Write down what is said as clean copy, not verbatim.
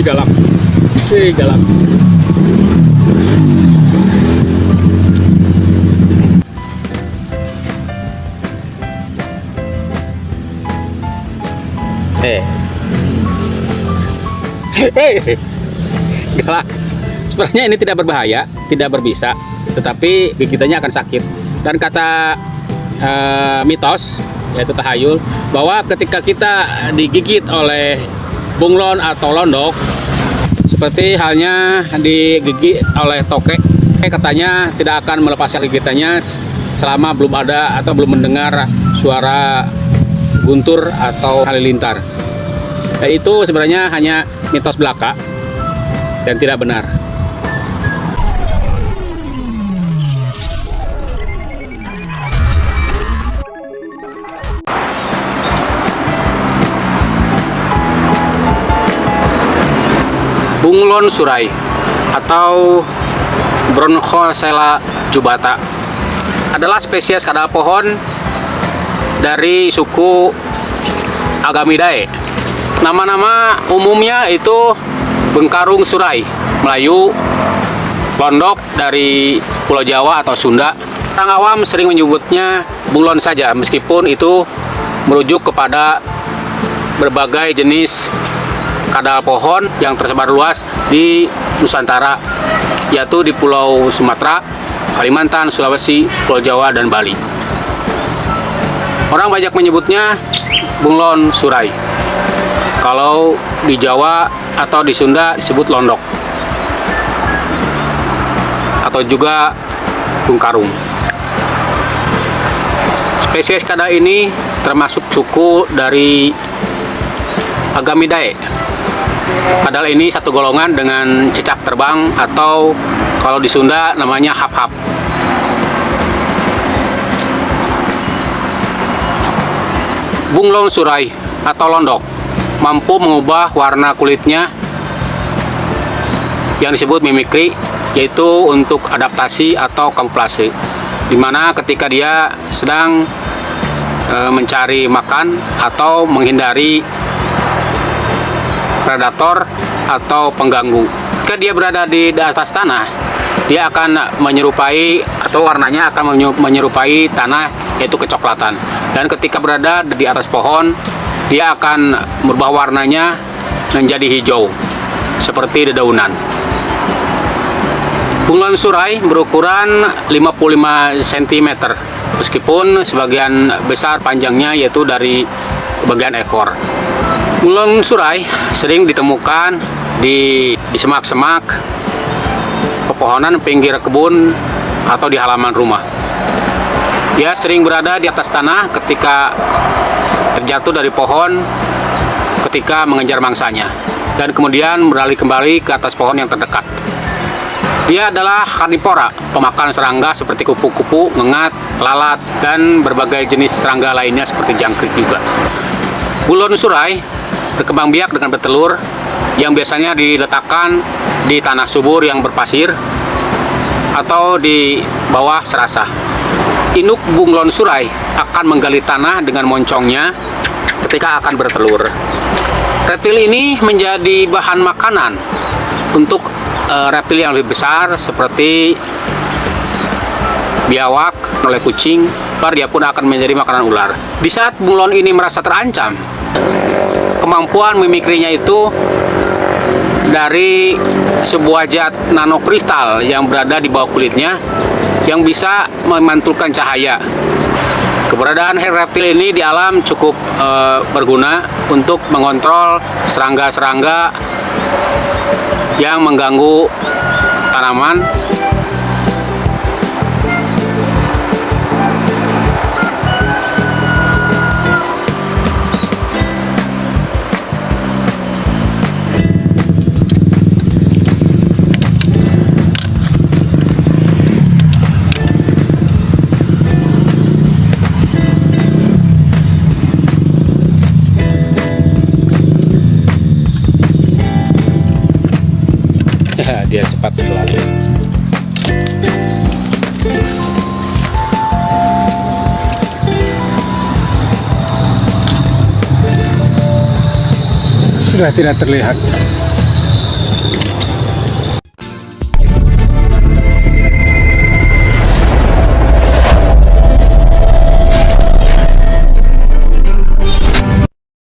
galak. Galak. Galak. Sebenarnya ini tidak berbahaya, tidak berbisa, tetapi gigitannya akan sakit. Dan kata mitos, yaitu tahayul, bahwa ketika kita digigit oleh bunglon atau londok, seperti halnya digigit oleh tokek, katanya tidak akan melepaskan gigitannya selama belum ada atau belum mendengar suara guntur atau halilintar. Dan itu sebenarnya hanya mitos belaka dan tidak benar. Bunglon surai atau Bronchosella jubata adalah spesies kadal pohon dari suku Agamidae. Nama-nama umumnya itu bengkarung surai Melayu, londok dari Pulau Jawa atau Sunda. Orang awam sering menyebutnya bunglon saja, meskipun itu merujuk kepada berbagai jenis kadal pohon yang tersebar luas di Nusantara, yaitu di Pulau Sumatera, Kalimantan, Sulawesi, Pulau Jawa, dan Bali. Orang banyak menyebutnya bunglon surai. Kalau di Jawa atau di Sunda disebut londok, atau juga bengkarung. Spesies kadal ini termasuk suku dari Agamidae. Kadal ini satu golongan dengan cicak terbang, atau kalau di Sunda namanya hap-hap. Bunglon surai atau londok mampu mengubah warna kulitnya yang disebut mimikri, yaitu untuk adaptasi atau kamuflase, dimana ketika dia sedang mencari makan atau menghindari predator atau pengganggu. Ketika dia berada di atas tanah, dia akan menyerupai, atau warnanya akan menyerupai tanah, yaitu kecoklatan. Dan ketika berada di atas pohon, dia akan merubah warnanya menjadi hijau seperti dedaunan. Bunglon surai berukuran 55 cm, meskipun sebagian besar panjangnya yaitu dari bagian ekor. Bunglon surai sering ditemukan di semak-semak, pepohonan pinggir kebun, atau di halaman rumah. Dia sering berada di atas tanah ketika terjatuh dari pohon ketika mengejar mangsanya, dan kemudian beralih kembali ke atas pohon yang terdekat. Dia adalah karnivora, pemakan serangga seperti kupu-kupu, ngengat, lalat, dan berbagai jenis serangga lainnya seperti jangkrik juga. Bunglon surai berkembang biak dengan bertelur yang biasanya diletakkan di tanah subur yang berpasir atau di bawah serasah. Induk bunglon surai akan menggali tanah dengan moncongnya ketika akan bertelur. Reptil ini menjadi bahan makanan untuk reptil yang lebih besar seperti biawak oleh kucing. Dia pun akan menjadi makanan ular. Di saat bunglon ini merasa terancam, kemampuan mimikrinya itu dari sebuah zat nanokristal yang berada di bawah kulitnya yang bisa memantulkan cahaya. Keberadaan reptil ini di alam cukup berguna untuk mengontrol serangga-serangga yang mengganggu tanaman. Dia cepat berlari. Sudah tidak terlihat.